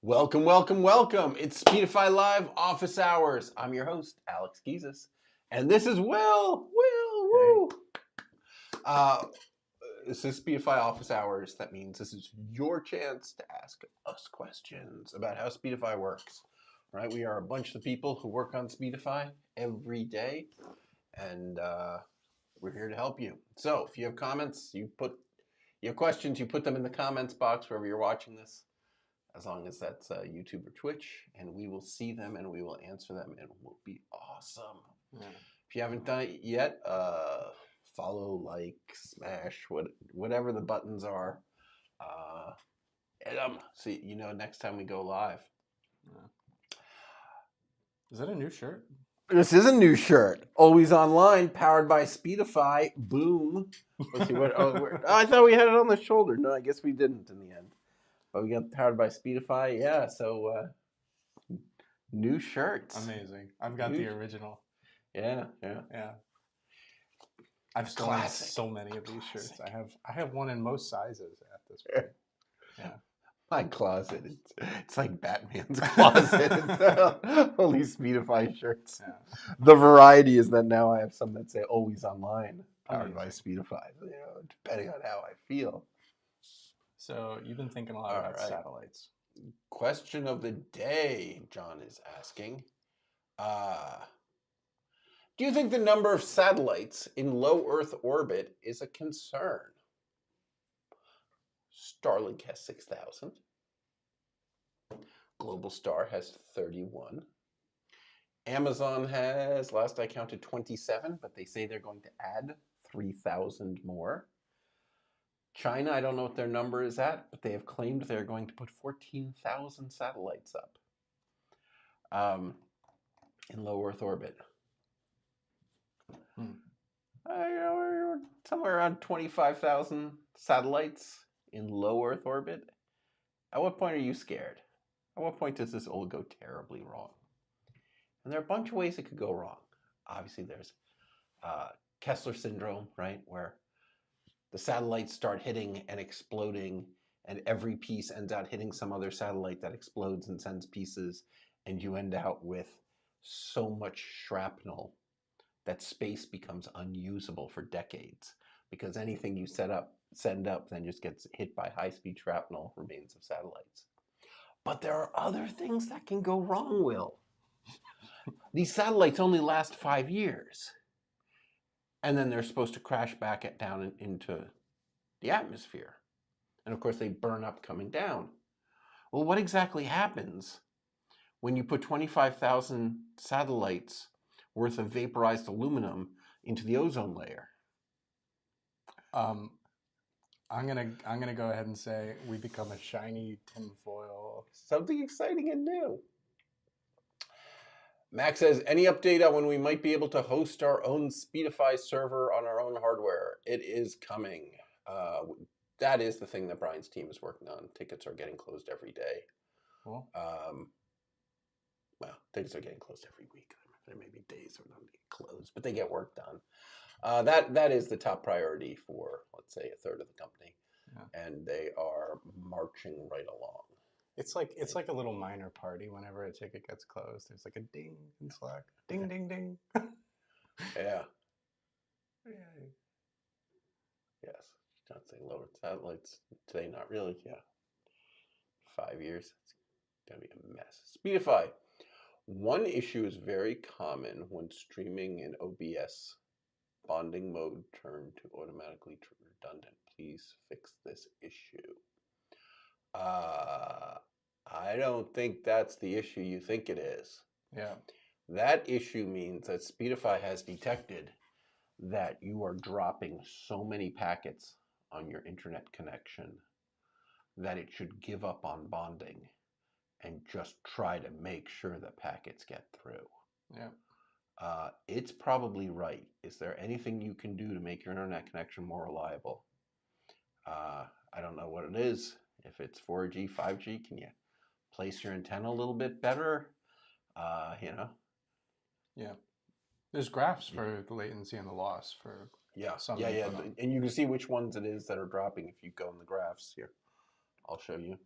Welcome, welcome, welcome. It's Speedify Live Office Hours. I'm your host, Alex Gizis. And this is Will. Woo. This is Speedify Office Hours. That means this is your chance to ask us questions about how Speedify works. Right? We are a bunch of people who work on Speedify every day. And we're here to help you. So if you have comments, you have questions, you put them in the comments box wherever you're watching this. As long as that's YouTube or Twitch, and we will see them and we will answer them, and it will be awesome. Yeah. If you haven't done it yet, follow, like, smash, whatever the buttons are. Hit them so you know next time we go live. Yeah. Is that a new shirt? This is a new shirt. Always online, powered by Speedify. Boom. Let's see what. I thought we had it on the shoulder. No, I guess we didn't in the end. But we got powered by Speedify, yeah. So new shirts. Amazing. I've got the original. Yeah. I've stolen so many of these shirts. I have one in most sizes at this point. Yeah. My closet. It's like Batman's closet. It's only Speedify shirts. Yeah. The variety is that now I have some that say always online, powered by Speedify. Depending on how I feel. So you've been thinking a lot about satellites. Question of the day, John is asking. Do you think the number of satellites in low Earth orbit is a concern? Starlink has 6,000. Globalstar has 31. Amazon has, last I counted, 27, but they say they're going to add 3,000 more. China, I don't know what their number is at, but they have claimed they're going to put 14,000 satellites up in low Earth orbit. We're somewhere around 25,000 satellites in low Earth orbit. At what point are you scared? At what point does this all go terribly wrong? And there are a bunch of ways it could go wrong. Obviously, there's Kessler syndrome, right, where the satellites start hitting and exploding, and every piece ends out hitting some other satellite that explodes and sends pieces, and you end out with so much shrapnel that space becomes unusable for decades, because anything you send up then just gets hit by high-speed shrapnel remains of satellites. But there are other things that can go wrong, Will. These satellites only last 5 years, and then they're supposed to crash back down into the atmosphere. And of course, they burn up coming down. Well, what exactly happens when you put 25,000 satellites worth of vaporized aluminum into the ozone layer? I'm gonna go ahead and say we become a shiny tinfoil. Something exciting and new. Max says, any update on when we might be able to host our own Speedify server on our own hardware? It is coming. That is the thing that Brian's team is working on. Tickets are getting closed every day. Cool. Well, things are getting closed every week. There may be days where they'll get closed, but they get work done. That is the top priority for, let's say, a third of the company, and they are marching right along. It's like a little minor party whenever a ticket gets closed. There's like a ding in Slack, ding ding ding. Yeah. Yes. John saying lower satellites today, not really. Yeah. 5 years. It's gonna be a mess. Speedify. One issue is very common when streaming in OBS. Bonding mode turned to automatically redundant. Please fix this issue. I don't think that's the issue you think it is. Yeah. That issue means that Speedify has detected that you are dropping so many packets on your internet connection that it should give up on bonding and just try to make sure the packets get through. Yeah. It's probably right. Is there anything you can do to make your internet connection more reliable? I don't know what it is. If it's 4G, 5G, can you place your antenna a little bit better? Yeah. There's graphs for the latency and the loss for some. Yeah. And you can see which ones it is that are dropping if you go in the graphs here. I'll show you.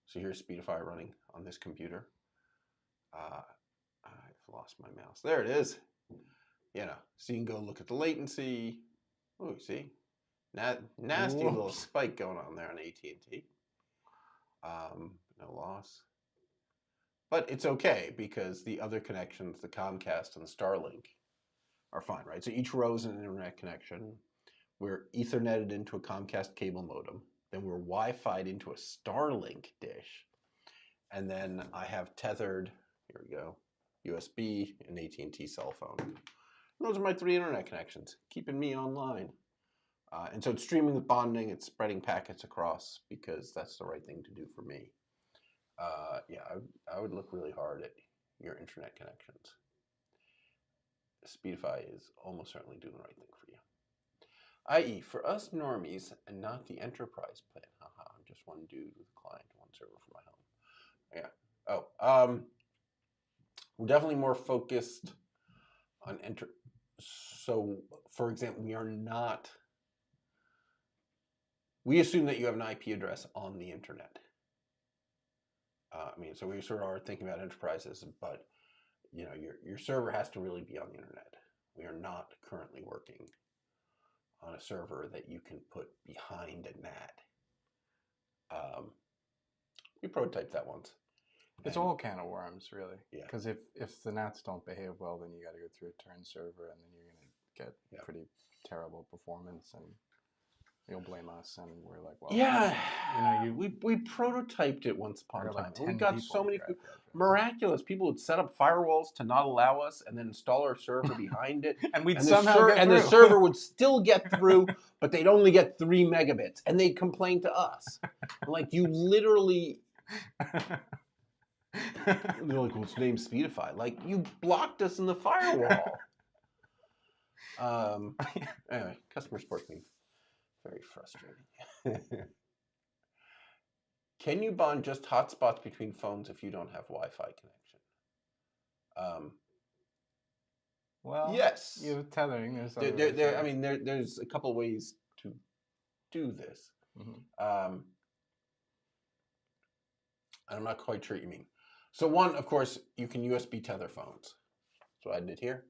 So here's Speedify running on this computer. I've lost my mouse. There it is. So you can go look at the latency. Oh, you see? Nasty little spike going on there on AT&T. No loss. But it's okay because the other connections, the Comcast and the Starlink, are fine, right? So each row is an internet connection. We're Ethernetted into a Comcast cable modem. Then we're Wi-Fi'd into a Starlink dish. And then I have tethered, here we go, USB and AT&T cell phone. And those are my 3 internet connections, keeping me online. And so it's streaming with bonding, it's spreading packets across because that's the right thing to do for me. I would look really hard at your internet connections. Speedify is almost certainly doing the right thing for you. I.e., for us normies and not the enterprise plan. I'm just one dude with a client, one server for my home. Yeah. We're definitely more focused on So, for example, we assume that you have an IP address on the internet. So we sort of are thinking about enterprises, but your server has to really be on the internet. We are not currently working on a server that you can put behind a NAT. We prototyped that once. It's all a can of worms, really. Yeah. Because if the NATs don't behave well, then you got to go through a turn server, and then you're going to get pretty terrible performance, and you'll blame us, and we're like, well, we prototyped it once upon a time. Like we got so many miraculous people would set up firewalls to not allow us, and then install our server behind it, and we'd somehow get through. The server would still get through, but they'd only get 3 megabits, and they'd complain to us, like you literally. They're like, well, it's named Speedify. Like, you blocked us in the firewall. Anyway, customer support being very frustrating. Can you bond just hotspots between phones if you don't have Wi-Fi connection? Well, yes. You have tethering. There's a couple ways to do this. Mm-hmm. I'm not quite sure what you mean. So one, of course, you can USB tether phones. So I did here.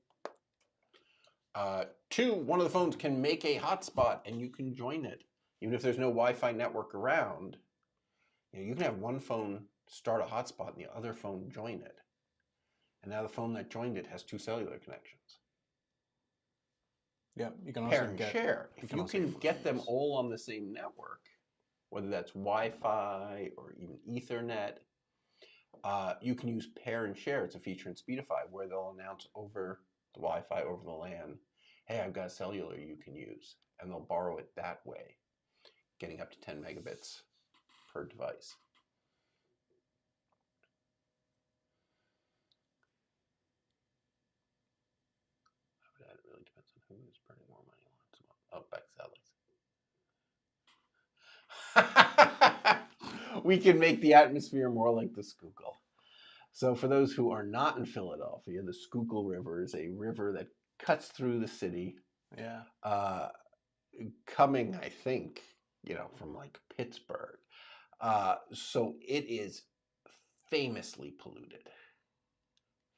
Two, one of the phones can make a hotspot and you can join it. Even if there's no Wi-Fi network around, you can have one phone start a hotspot and the other phone join it. And now the phone that joined it has 2 cellular connections. Yeah, you can Pair also and get, share. If you can get them all on the same network, whether that's Wi-Fi or even Ethernet, you can use pair and share. It's a feature in Speedify where they'll announce over the Wi-Fi, over the LAN, hey, I've got a cellular you can use. And they'll borrow it that way, getting up to 10 megabits per device. It really depends on who is burning more money on. Oh, back to we can make the atmosphere more like the Schuylkill. So for those who are not in Philadelphia, the Schuylkill River is a river that cuts through the city. Yeah. Coming, I think, from like Pittsburgh. So it is famously polluted.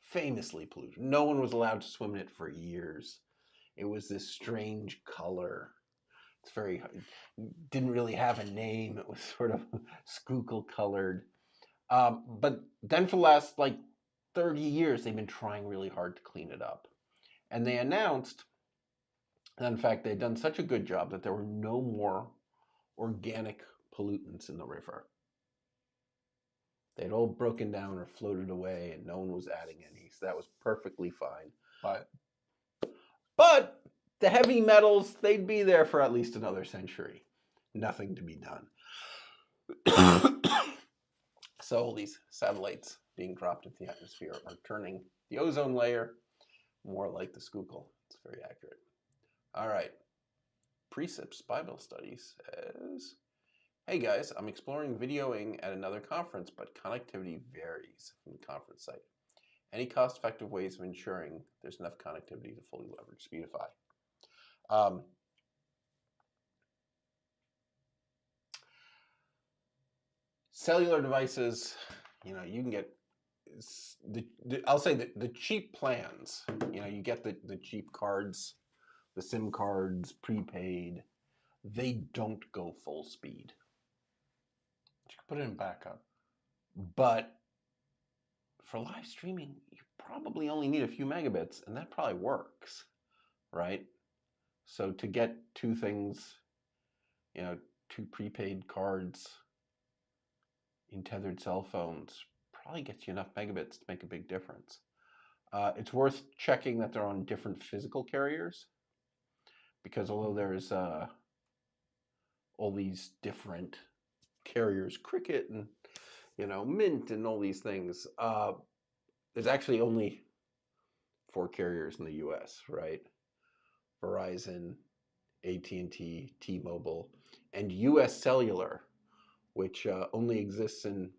Famously polluted. No one was allowed to swim in it for years. It was this strange color. It's very, didn't really have a name. It was sort of Schuylkill colored. But then for the last 30 years, they've been trying really hard to clean it up. And they announced that, in fact, they'd done such a good job that there were no more organic pollutants in the river. They'd all broken down or floated away, and no one was adding any. So that was perfectly fine. But the heavy metals, they'd be there for at least another century. Nothing to be done. So all these satellites being dropped into the atmosphere are turning the ozone layer more like the Schuylkill. It's very accurate. All right. Precepts Bible Study says, hey guys, I'm exploring videoing at another conference, but connectivity varies from the conference site. Any cost-effective ways of ensuring there's enough connectivity to fully leverage Speedify? Cellular devices, you can get I'll say that the cheap plans, you get the cheap cards, the SIM cards, prepaid, they don't go full speed. You can put it in backup. But for live streaming, you probably only need a few megabits, and that probably works, right? So to get 2 things, 2 prepaid cards in tethered cell phones probably gets you enough megabits to make a big difference. It's worth checking that they're on different physical carriers, because although there's all these different carriers, Cricket and Mint and all these things, there's actually only 4 carriers in the US, right? Verizon, AT&T, T-Mobile, and US Cellular, which only exists in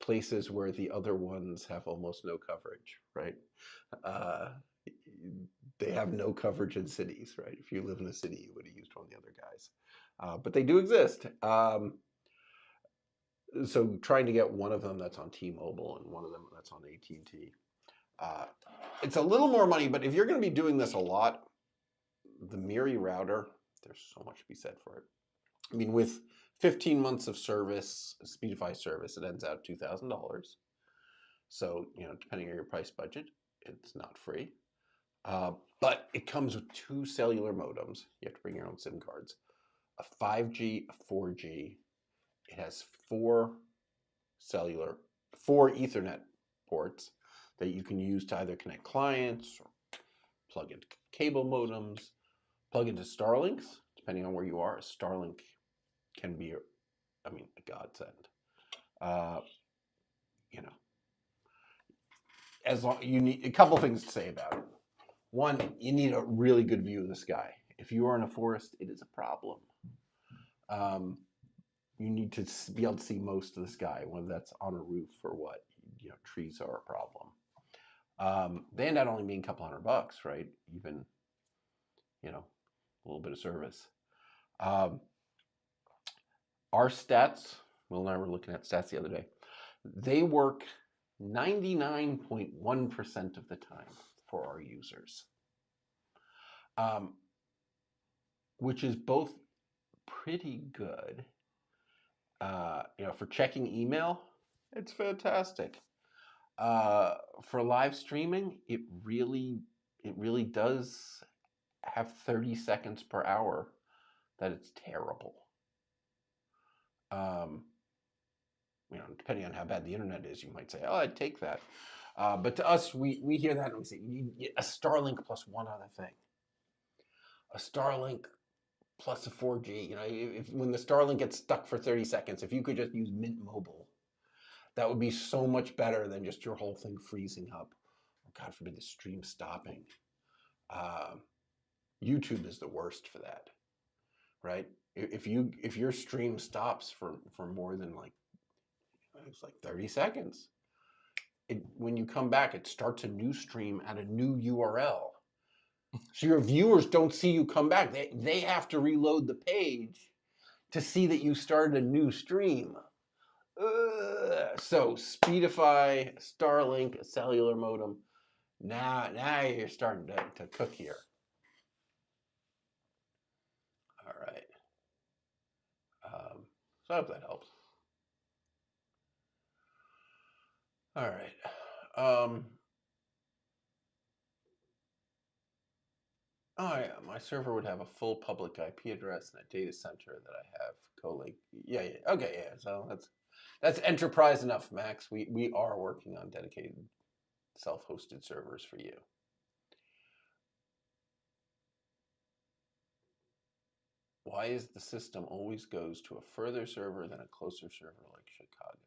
places where the other ones have almost no coverage, right? They have no coverage in cities, right? If you live in a city, you would have used one of the other guys. But they do exist. So trying to get one of them that's on T-Mobile and one of them that's on AT&T. It's a little more money, but if you're going to be doing this a lot, the Miri router, there's so much to be said for it. I mean, with 15 months of service, Speedify service, it ends out $2,000. So, depending on your price budget, it's not free. But it comes with 2 cellular modems. You have to bring your own SIM cards. A 5G, a 4G. It has 4 Ethernet ports that you can use to either connect clients or plug into cable modems, plug into Starlinks, depending on where you are. Starlink can be, a godsend. As long you need a couple things to say about it. One, you need a really good view of the sky. If you are in a forest, it is a problem. You need to be able to see most of the sky, whether that's on a roof or what. Trees are a problem. They end up only being a couple $100, right? Even, a little bit of service. Our stats, Will and I were looking at stats the other day, they work 99.1% of the time for our users, which is both pretty good. For checking email, it's fantastic. For live streaming, it really does have 30 seconds per hour that it's terrible. Depending on how bad the internet is, you might say, "Oh, I'd take that." But to us, we hear that and we say, "A Starlink plus one other thing. A Starlink plus a 4G." When the Starlink gets stuck for 30 seconds, if you could just use Mint Mobile, that would be so much better than just your whole thing freezing up, or God forbid the stream stopping. YouTube is the worst for that, right? If your stream stops for more than it's like 30 seconds, when you come back, it starts a new stream at a new URL. So your viewers don't see you come back. They have to reload the page to see that you started a new stream. So Speedify, Starlink, a cellular modem. Now you're starting to cook here. All right. So I hope that helps. All right. My server would have a full public IP address and a data center that I have co-linked. Yeah. Okay, yeah. So that's enterprise enough, Max. We are working on dedicated self-hosted servers for you. Why is the system always goes to a further server than a closer server like Chicago?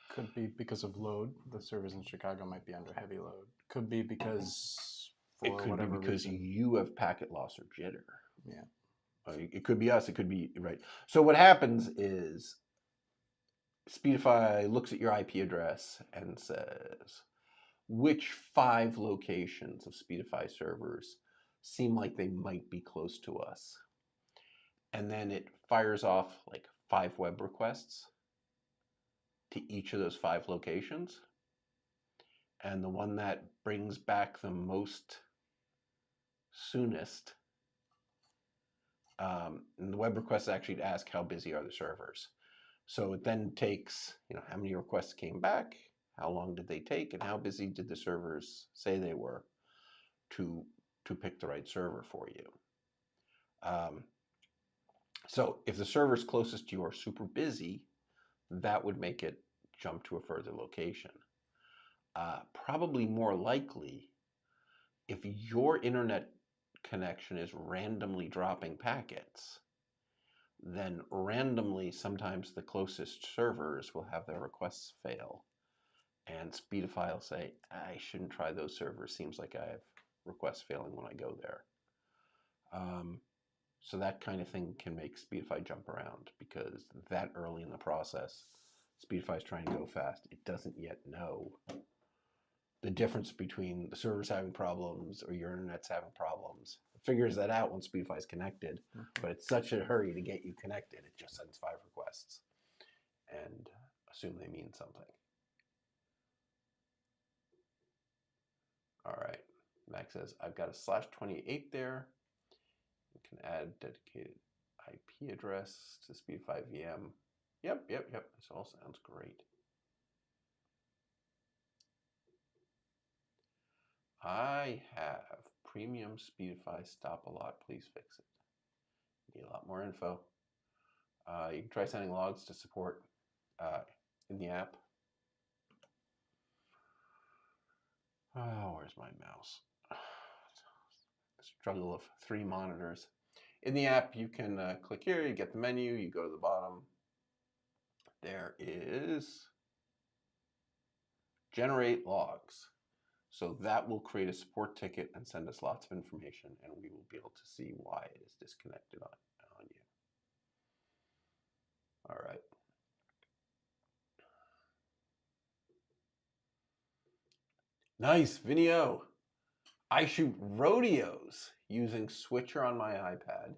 Could be because of load. The servers in Chicago might be under heavy load. Could be because it could be because you have packet loss or jitter. Yeah. It could be us. It could be, right. So what happens is Speedify looks at your IP address and says, which 5 locations of Speedify servers seem like they might be close to us? And then it fires off like 5 web requests to each of those 5 locations. And the one that brings back the most soonest, and the web request is actually to ask how busy are the servers. So it then takes, how many requests came back, how long did they take, and how busy did the servers say they were to pick the right server for you. So if the servers closest to you are super busy, that would make it jump to a further location. Probably more likely, if your internet connection is randomly dropping packets, then randomly sometimes the closest servers will have their requests fail. And Speedify will say, I shouldn't try those servers. Seems like I have requests failing when I go there. So that kind of thing can make Speedify jump around, because that early in the process, Speedify is trying to go fast. It doesn't yet know the difference between the servers having problems or your internet's having problems. It figures that out when Speedify is connected, but it's such a hurry to get you connected, it just sends 5 requests and assume they mean something. All right, Max says, I've got a /28 there. You can add dedicated IP address to Speedify VM. Yep. This all sounds great. I have premium Speedify stop a lot. Please fix it. Need a lot more info. You can try sending logs to support in the app. Oh, where's my mouse? Struggle of 3 monitors. In the app, you can click here, you get the menu, you go to the bottom. There is generate logs. So that will create a support ticket and send us lots of information, and we will be able to see why it is disconnected on you. All right. Nice video. I shoot rodeos using Switcher on my iPad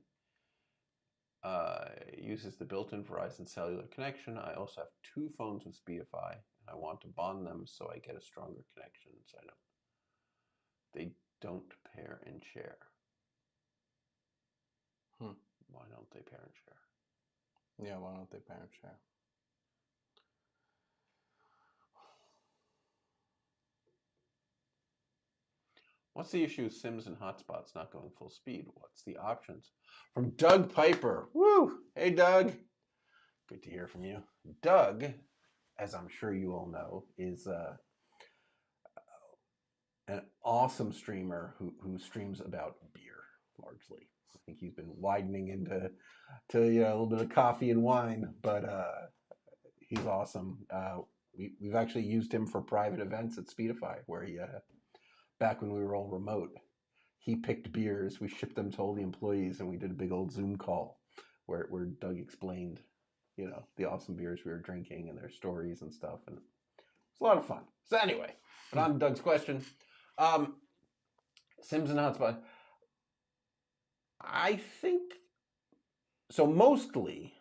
uses the built-in Verizon cellular connection. I also have 2 phones with Speedify, and I want to bond them so I get a stronger connection. So they don't pair and share. Why don't they pair and share? Yeah, why don't they pair and share? What's the issue with Sims and hotspots not going full speed? What's the options? From Doug Piper. Woo! Hey, Doug. Good to hear from you. Doug, as I'm sure you all know, is an awesome streamer who streams about beer, largely. I think he's been widening into a little bit of coffee and wine, but he's awesome. We've actually used him for private events at Speedify, where he, back when we were all remote, he picked beers, we shipped them to all the employees, and we did a big old Zoom call where Doug explained, the awesome beers we were drinking and their stories and stuff, and it's a lot of fun. So anyway, but on Doug's question, Sims and hotspot, I think so. Mostly,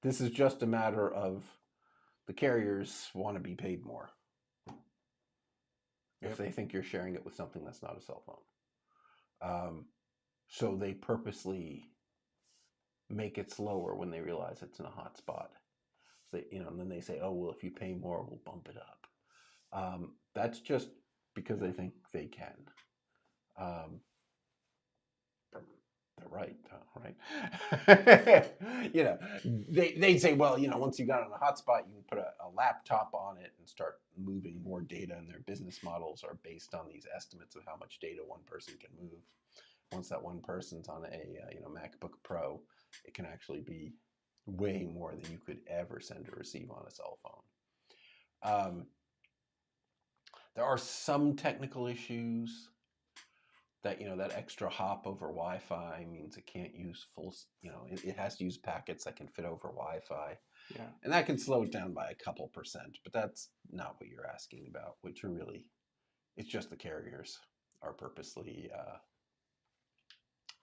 this is just a matter of the carriers want to be paid more if they think you're sharing it with something that's not a cell phone. So they purposely make it slower when they realize it's in a hotspot. So and then they say, "Oh well, if you pay more, we'll bump it up." That's just because they think they can. They're right, right? They'd say, well, once you got on a hotspot, you can put a laptop on it and start moving more data, and their business models are based on these estimates of how much data one person can move. Once that one person's on a MacBook Pro, it can actually be way more than you could ever send or receive on a cell phone. There are some technical issues. That that extra hop over Wi-Fi means it can't use full. It has to use packets that can fit over Wi-Fi. Yeah, and that can slow it down by a couple percent. But that's not what you're asking about. Which are really, it's just the carriers are purposely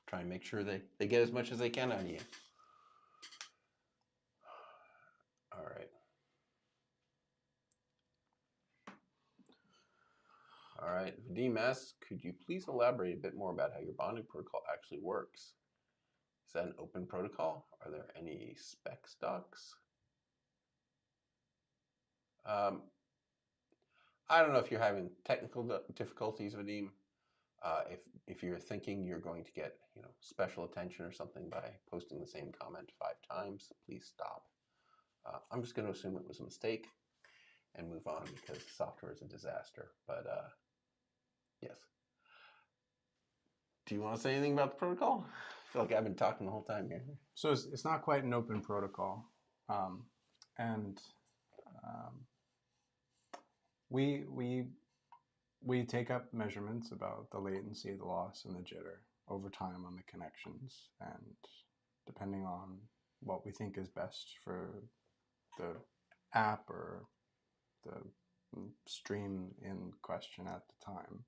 trying to make sure they get as much as they can out of you. All right. All right, Vadim asks, could you please elaborate a bit more about how your bonding protocol actually works? Is that an open protocol? Are there any spec docs? I don't know if you're having technical difficulties, Vadim. If you're thinking you're going to get special attention or something by posting the same comment 5 times, please stop. I'm just going to assume it was a mistake and move on because the software is a disaster. But yes. Do you want to say anything about the protocol? I feel like I've been talking the whole time here. So it's not quite an open protocol, and we take up measurements about the latency, the loss, and the jitter over time on the connections, and depending on what we think is best for the app or the stream in question at the time,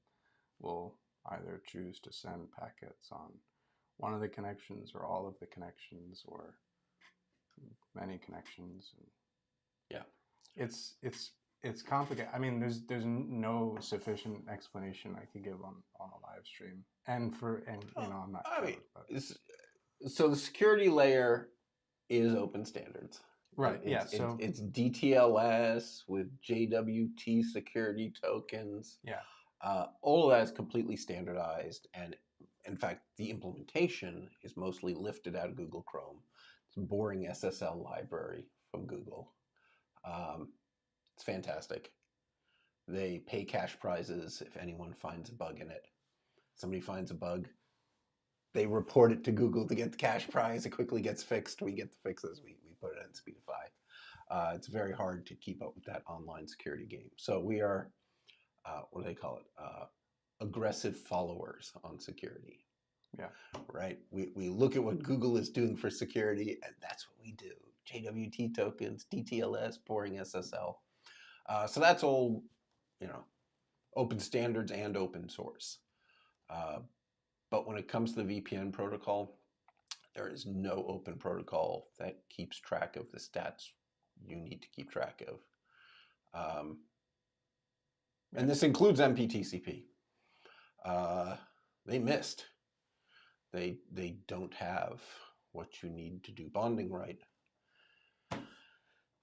we'll either choose to send packets on one of the connections or all of the connections or many connections. And yeah, it's complicated. I mean, there's no sufficient explanation I could give on a live stream, and I'm not. So the security layer is open standards. Right. It's DTLS with JWT security tokens. Yeah. All of that is completely standardized, and in fact, the implementation is mostly lifted out of Google Chrome. It's a boring SSL library from Google. It's fantastic. They pay cash prizes if anyone finds a bug in it. Somebody finds a bug, they report it to Google to get the cash prize. It quickly gets fixed. We get the fixes. We put it in Speedify. It's very hard to keep up with that online security game. So we are, what do they call it? Aggressive followers on security. Yeah. Right. We look at what Google is doing for security, and that's what we do. JWT tokens, DTLS, boring SSL. So that's all, open standards and open source. But when it comes to the VPN protocol, There is no open protocol that keeps track of the stats you need to keep track of. And this includes MPTCP. They missed. They don't have what you need to do bonding right.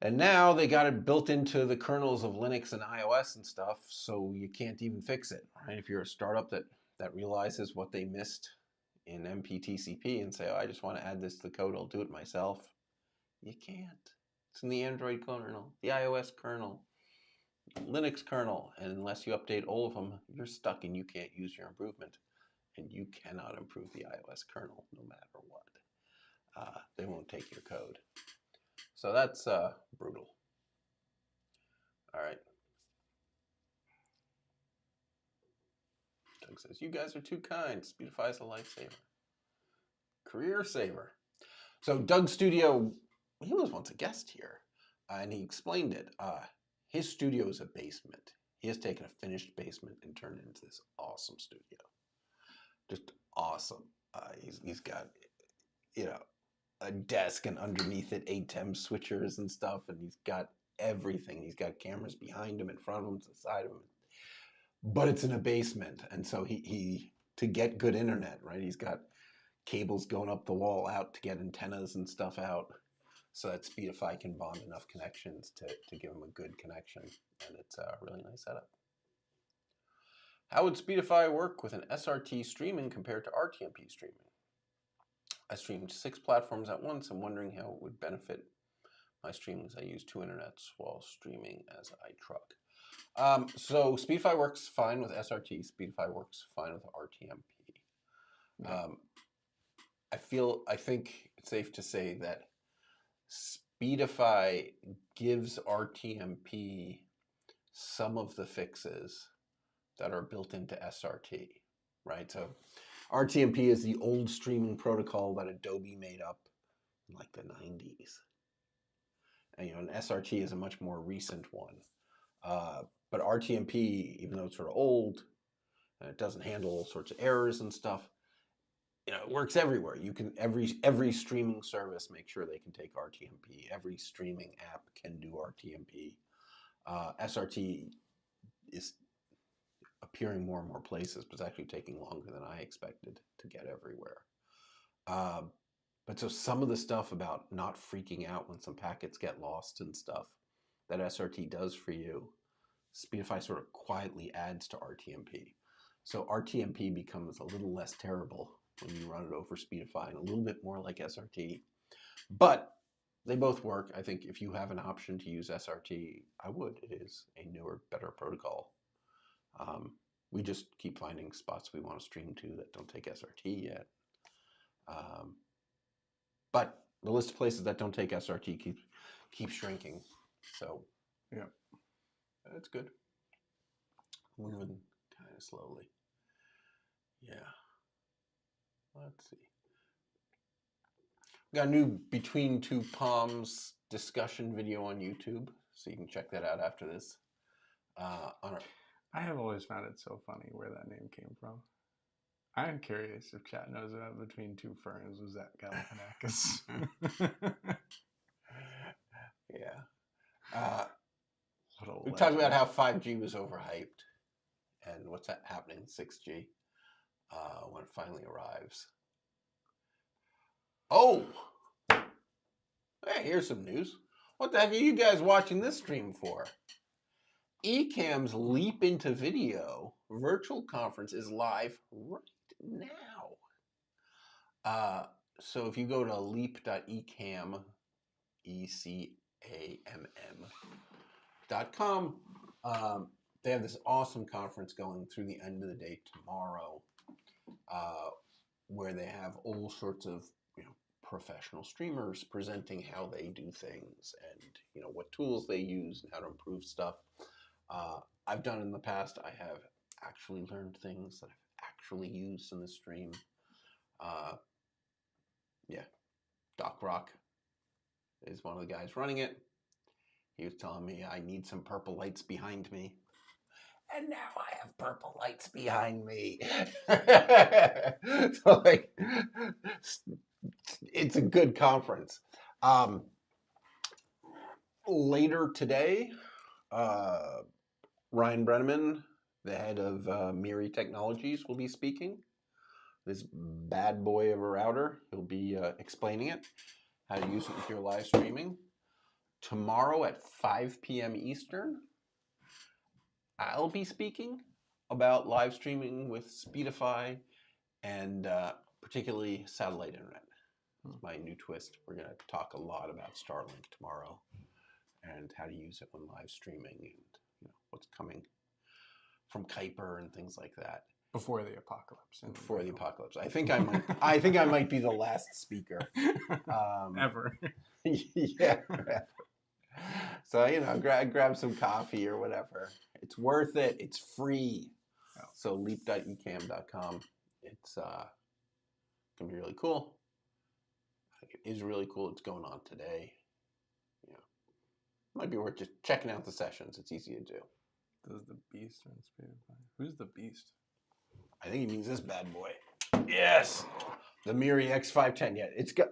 And now they got it built into the kernels of Linux and iOS and stuff, so you can't even fix it, right? If you're a startup that realizes what they missed in MPTCP and say, oh, I just want to add this to the code, I'll do it myself. You can't. It's in the Android kernel, the iOS kernel, Linux kernel, and unless you update all of them, you're stuck and you can't use your improvement. And you cannot improve the iOS kernel no matter what. They won't take your code. So that's brutal. All right. Doug says, you guys are too kind. Speedify is a lifesaver. Career saver. So Doug Studio, he was once a guest here, and he explained it. His studio is a basement. He has taken a finished basement and turned it into this awesome studio. Just awesome. He's got, a desk, and underneath it, ATEM switchers and stuff, and he's got everything. He's got cameras behind him, in front of him, to the side of him. But it's in a basement, and so he to get good internet, right? He's got cables going up the wall out to get antennas and stuff out, so that Speedify can bond enough connections to give him a good connection, and it's a really nice setup. How would Speedify work with an SRT streaming compared to RTMP streaming? I streamed 6 platforms at once. I'm wondering how it would benefit my streamings. I use 2 internets while streaming as I truck. So Speedify works fine with SRT. Speedify works fine with RTMP. Yeah. I think it's safe to say that Speedify gives RTMP some of the fixes that are built into SRT, right? So RTMP is the old streaming protocol that Adobe made up in like the 90s. And an SRT is a much more recent one. But RTMP, even though it's sort of old, and it doesn't handle all sorts of errors and stuff, it works everywhere. You can every streaming service make sure they can take RTMP. Every streaming app can do RTMP. SRT is appearing more and more places, but it's actually taking longer than I expected to get everywhere. But so some of the stuff about not freaking out when some packets get lost and stuff that SRT does for you, Speedify sort of quietly adds to RTMP. So RTMP becomes a little less terrible when you run it over Speedify and a little bit more like SRT. But they both work. I think if you have an option to use SRT, I would. It is a newer, better protocol. We just keep finding spots we want to stream to that don't take SRT yet. But the list of places that don't take SRT keeps shrinking. So yeah, that's good. Moving kind of slowly. Yeah. Let's see. We got a new Between Two Palms discussion video on YouTube, so you can check that out after this. I have always found it so funny where that name came from. I am curious if chat knows about Between Two Ferns. Was that Galifianakis? Yeah. We talked about how 5G was overhyped and what's happening in 6G when it finally arrives. Oh! Hey, here's some news. What the heck are you guys watching this stream for? Ecamm's Leap Into Video virtual conference is live right now. So if you go to leap.ecamm, ECAMM.com, they have this awesome conference going through the end of the day tomorrow, where they have all sorts of professional streamers presenting how they do things and what tools they use and how to improve stuff. I've done in the past. I have actually learned things that I've actually used in the stream. Yeah, Doc Rock is one of the guys running it. He was telling me I need some purple lights behind me. And now I have purple lights behind me. So it's a good conference. Later today, Ryan Brenneman, the head of Miri Technologies, will be speaking. This bad boy of a router. He'll be explaining it, how to use it if you're live streaming. Tomorrow at 5 p.m. Eastern, I'll be speaking about live streaming with Speedify and particularly satellite internet. It's my new twist. We're going to talk a lot about Starlink tomorrow and how to use it when live streaming and what's coming from Kuiper and things like that. Before the apocalypse. Before the apocalypse. I think I might be the last speaker. Ever. Yeah. So, grab some coffee or whatever. It's worth it. It's free. Oh. So leap.ecamm.com. It's going to be really cool. I think it is really cool. It's going on today. Might be worth just checking out the sessions. It's easy to do. Does the beast on Speedify? Who's the beast? I think he means this bad boy. Yes, the Miri X510. Yeah,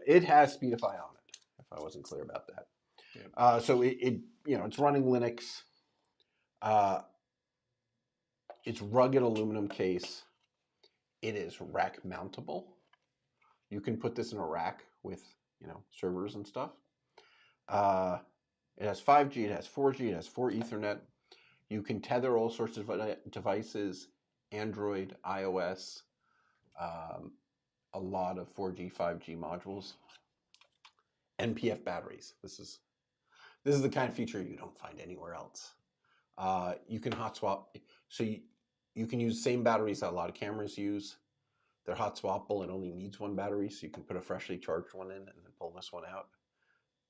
it has Speedify on it. If I wasn't clear about that. Yeah. So it's running Linux. It's rugged aluminum case. It is rack mountable. You can put this in a rack with servers and stuff. It has 5G. It has 4G. It has 4 Ethernet. You can tether all sorts of devices. Android, iOS, a lot of 4G, 5G modules, NPF batteries. This is the kind of feature you don't find anywhere else. You can hot swap, so you can use the same batteries that a lot of cameras use. They're hot swappable. It only needs one battery, so you can put a freshly charged one in and then pull this one out,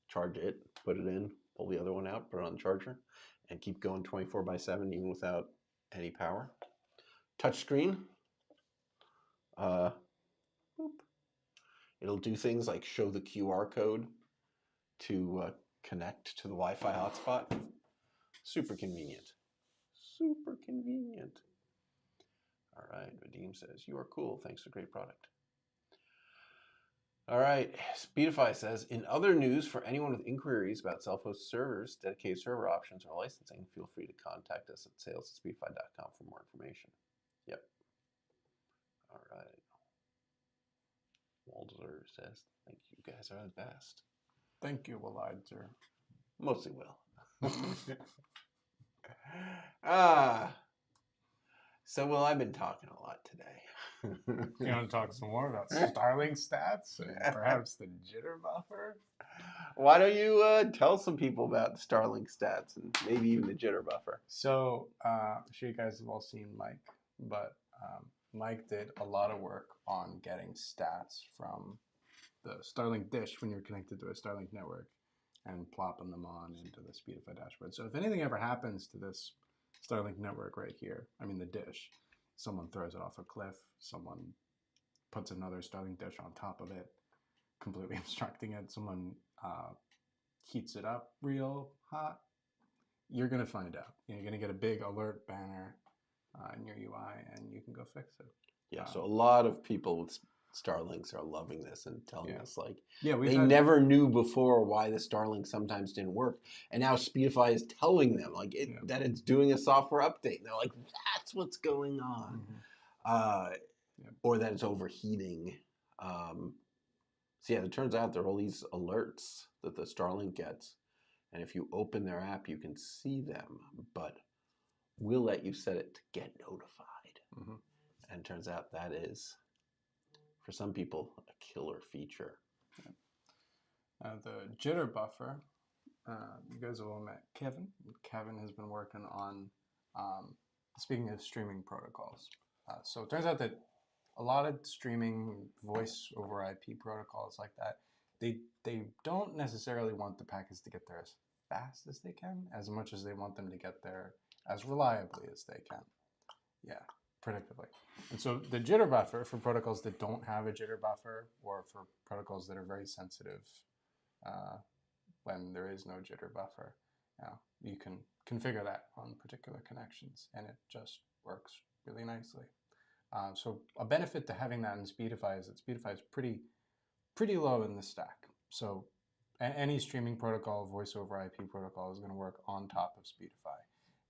charge it, put it in, pull the other one out, put it on the charger, and keep going 24/7 even without any power. Touchscreen. It'll do things like show the QR code to connect to the Wi-Fi hotspot. Super convenient. Super convenient. All right, Vadim says, you are cool. Thanks for great product. All right, Speedify says, in other news, for anyone with inquiries about self-hosted servers, dedicated server options, or licensing, feel free to contact us at sales@speedify.com for more information. Yep. All right. Walder says, thank you. You guys are the best. Thank you, Walder. Mostly Will. So, Will, I've been talking a lot today. You want to talk some more about Starlink stats and perhaps the Jitter Buffer? Why don't you tell some people about the Starlink stats and maybe even the Jitter Buffer? So, I'm sure you guys have all seen Mike, but Mike did a lot of work on getting stats from the Starlink dish when you're connected to a Starlink network and plopping them on into the Speedify dashboard. So if anything ever happens to this Starlink network right here, I mean the dish, someone throws it off a cliff, someone puts another Starlink dish on top of it, completely obstructing it, someone heats it up real hot, you're going to find out. You're going to get a big alert banner in your UI and you can go fix it. Yeah, so a lot of people with Starlinks are loving this and telling us they never knew before why the Starlink sometimes didn't work, and now Speedify is telling them that it's doing a software update. And they're like, that's what's going on, or that it's overheating. So yeah, it turns out there are all these alerts that the Starlink gets, and if you open their app, you can see them, but we'll let you set it to get notified. And it turns out that is, for some people, a killer feature. The Jitter Buffer, you guys have all met Kevin. Kevin has been working on, speaking of streaming protocols. So it turns out that a lot of streaming voice over IP protocols like that, they don't necessarily want the packets to get there as fast as they can, as much as they want them to get there as reliably as they can. Yeah. Predictably. And so the jitter buffer for protocols that don't have a jitter buffer, or for protocols that are very sensitive when there is no jitter buffer, you can configure that on particular connections and it just works really nicely. So a benefit to having that in Speedify is that Speedify is pretty pretty low in the stack. So any streaming protocol, voice over IP protocol is going to work on top of Speedify.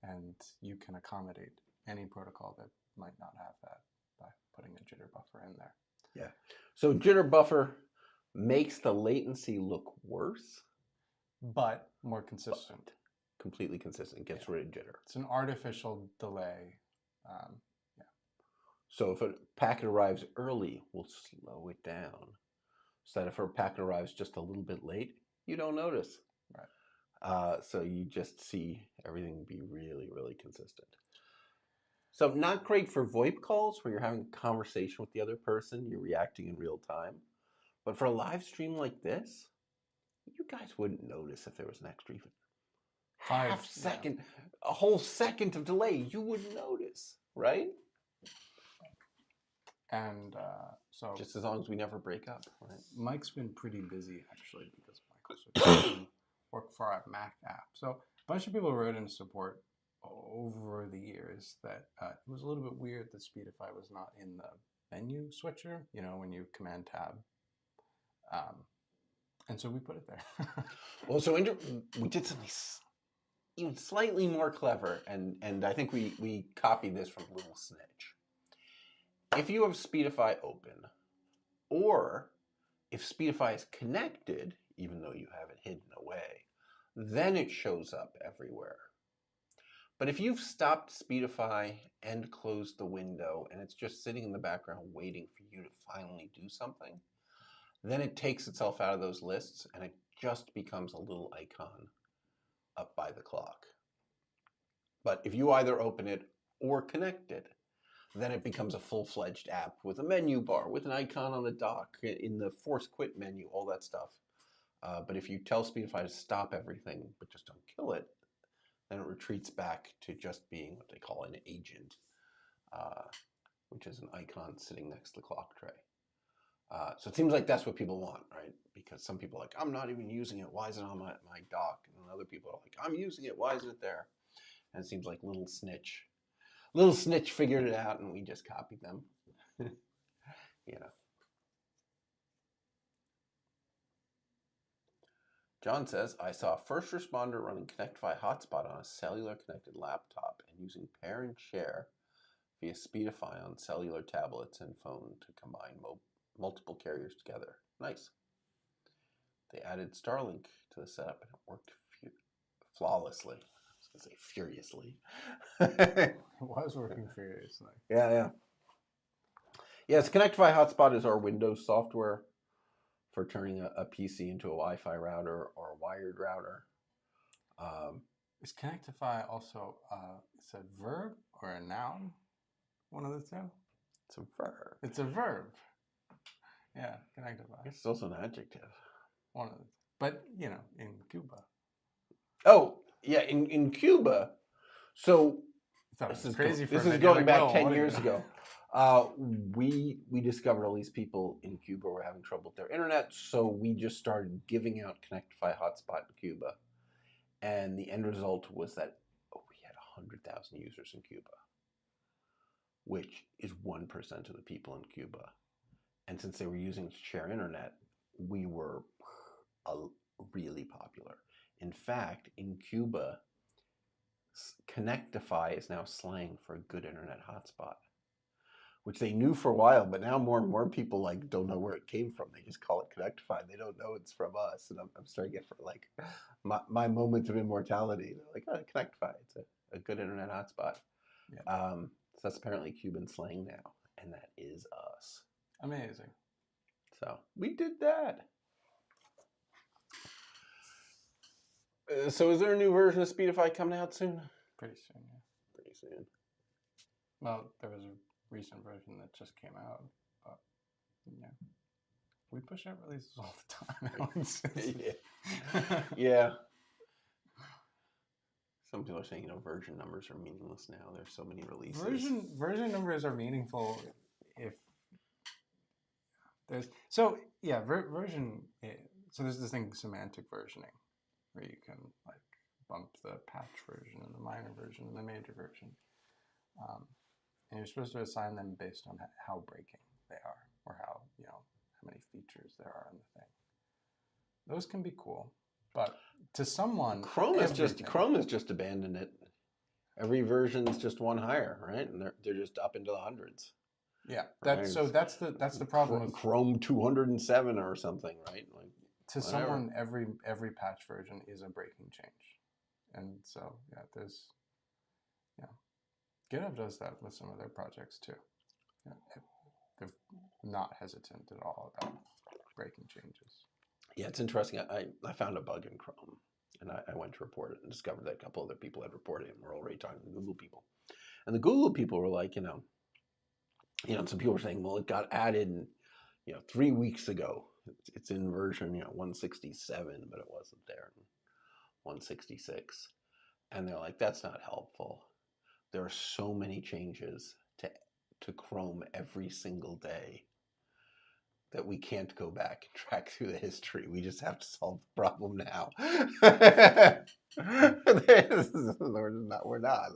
And you can accommodate any protocol that might not have that by putting a jitter buffer in there. Yeah. So jitter buffer makes the latency look worse, but more consistent. But completely consistent. Gets rid of jitter. It's an artificial delay. So if a packet arrives early, we'll slow it down. So that if a packet arrives just a little bit late, you don't notice. Right. So you just see everything be really, really consistent. So not great for VoIP calls where you're having a conversation with the other person, you're reacting in real time. But for a live stream like this, you guys wouldn't notice if there was an extra even half second, a whole second of delay. You wouldn't notice, right? And so just as long as we never break up, right? Mike's been pretty busy actually because Mike also worked for our Mac app. So a bunch of people wrote in support over the years that it was a little bit weird that Speedify was not in the menu switcher, you know, when you command tab. And so we put it there. Well, so we did something even slightly more clever, and I think we copied this from Little Snitch. If you have Speedify open, or if Speedify is connected, even though you have it hidden away, then it shows up everywhere. But if you've stopped Speedify and closed the window, and it's just sitting in the background waiting for you to finally do something, then it takes itself out of those lists, and it just becomes a little icon up by the clock. But if you either open it or connect it, then it becomes a full-fledged app with a menu bar, with an icon on the dock, in the force quit menu, all that stuff. But if you tell Speedify to stop everything, but just don't kill it, then it retreats back to just being what they call an agent, which is an icon sitting next to the clock tray. So it seems like that's what people want, right? Because some people are like, I'm not even using it. Why is it on my dock? And other people are like, I'm using it. Why is it there? And it seems like Little Snitch figured it out, and we just copied them. You know. John says, I saw a first responder running Connectify Hotspot on a cellular connected laptop and using pair and share via Speedify on cellular tablets and phone to combine multiple carriers together. Nice. They added Starlink to the setup and it worked flawlessly. I was going to say furiously. It was working furiously. Yeah. Yes, Connectify Hotspot is our Windows software for turning a PC into a Wi-Fi router or a wired router. Is Connectify also it's a verb or a noun? One of the two? It's a verb. It's a verb. Yeah, Connectify. It's also an adjective. One of the, but you know, in Cuba. Oh, yeah, in Cuba. So this is crazy. This is going back 10 years ago. We discovered all these people in Cuba were having trouble with their internet, so we just started giving out Connectify Hotspot in Cuba, and the end result was that we had 100,000 users in Cuba, which is 1% of the people in Cuba. And since they were using it to share internet, we were really popular. In fact, in Cuba, Connectify is now slang for a good internet hotspot, which they knew for a while, but now more and more people like don't know where it came from. They just call it Connectify. They don't know it's from us. And I'm starting to get for like my moment of immortality. They're like, oh, Connectify, it's a good internet hotspot. Yeah. So that's apparently Cuban slang now, and that is us. Amazing. So we did that. So is there a new version of Speedify coming out soon? Pretty soon, yeah. Pretty soon. Well, there was a recent version that just came out, but yeah, we push out releases all the time. Yeah. Some people are saying, version numbers are meaningless now. There's so many releases. Version numbers are meaningful if there's version. So there's this thing, semantic versioning, where you can like bump the patch version and the minor version and the major version, and you're supposed to assign them based on how breaking they are, or how many features there are in the thing. Those can be cool, but to someone, Chrome has just abandoned it. Every version is just one higher, right? And they're just up into the hundreds. Yeah, right? that's the problem with Chrome 207 or something, right? Like, to whatever. someone, every patch version is a breaking change, and so GitHub does that with some of their projects too. Yeah, they're not hesitant at all about breaking changes. Yeah, it's interesting. I found a bug in Chrome, and I went to report it and discovered that a couple other people had reported it, and we're already talking to the Google people. And the Google people were like, some people were saying, well, it got added, 3 weeks ago. It's in version, 167, but it wasn't there in 166. And they're like, that's not helpful. There are so many changes to Chrome every single day that we can't go back and track through the history. We just have to solve the problem now. We're not.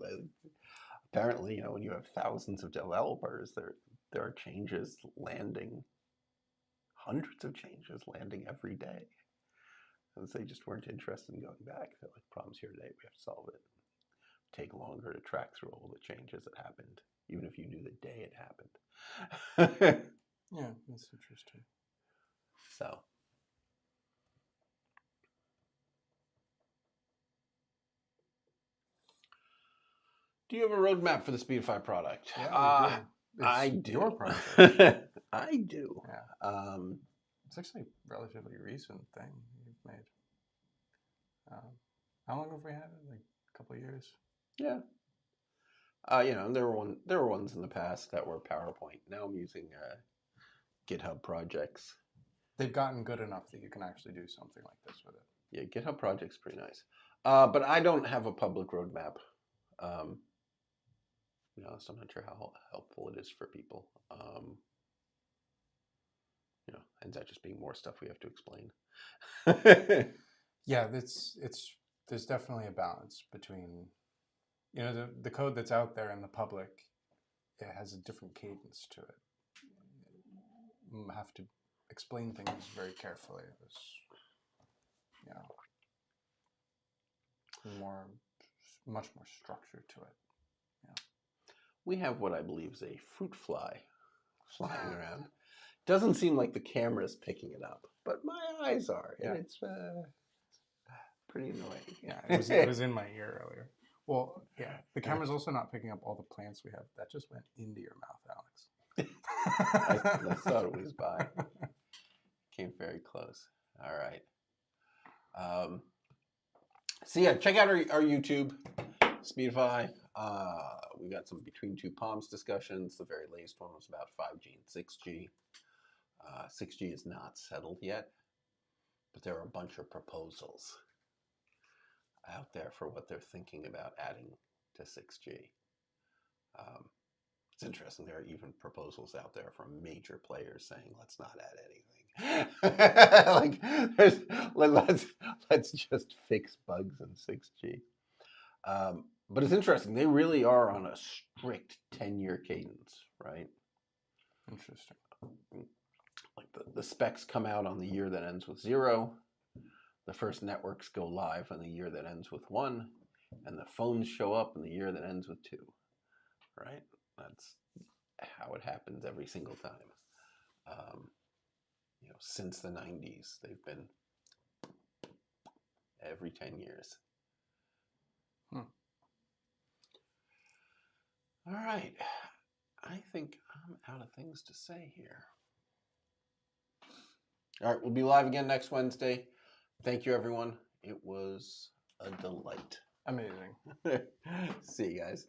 Apparently, when you have thousands of developers, there are changes landing, hundreds of changes landing every day. And they just weren't interested in going back. They're like, problems here today, we have to solve it. Take longer to track through all the changes that happened, even if you knew the day it happened. Yeah, that's interesting. So, do you have a roadmap for the Speedify product? Yeah, I do. Your project. I do. Yeah. It's actually a relatively recent thing you've made. How long have we had it? Like a couple of years? Yeah. There were ones in the past that were PowerPoint. Now I'm using GitHub projects. They've gotten good enough that you can actually do something like this with it. Yeah, GitHub project's pretty nice. But I don't have a public roadmap. I'm not sure how helpful it is for people. Ends up just being more stuff we have to explain. Yeah, there's definitely a balance between, the code that's out there in the public, it has a different cadence to it. You have to explain things very carefully. There's, much more structure to it. Yeah. We have what I believe is a fruit fly flying around. Doesn't seem like the camera's picking it up, but my eyes are, and it's pretty annoying. Yeah, it was in my ear earlier. Well, yeah, the camera's also not picking up all the plants we have. That just went into your mouth, Alex. I thought it was by. Came very close. All right. So yeah, check out our YouTube, Speedify. We got some Between Two Palms discussions. The very latest one was about 5G and 6G. 6G is not settled yet, but there are a bunch of proposals out there for what they're thinking about adding to 6G. It's interesting. There are even proposals out there from major players saying, "Let's not add anything." Let's just fix bugs in 6G. But it's interesting. They really are on a strict 10-year cadence, right? Interesting. Like the specs come out on the year that ends with 0. The first networks go live on the year that ends with 1, and the phones show up in the year that ends with 2. Right? That's how it happens every single time. Since the 90s, they've been every 10 years. All right. I think I'm out of things to say here. All right, we'll be live again next Wednesday. Thank you, everyone. It was a delight. Amazing. See you guys.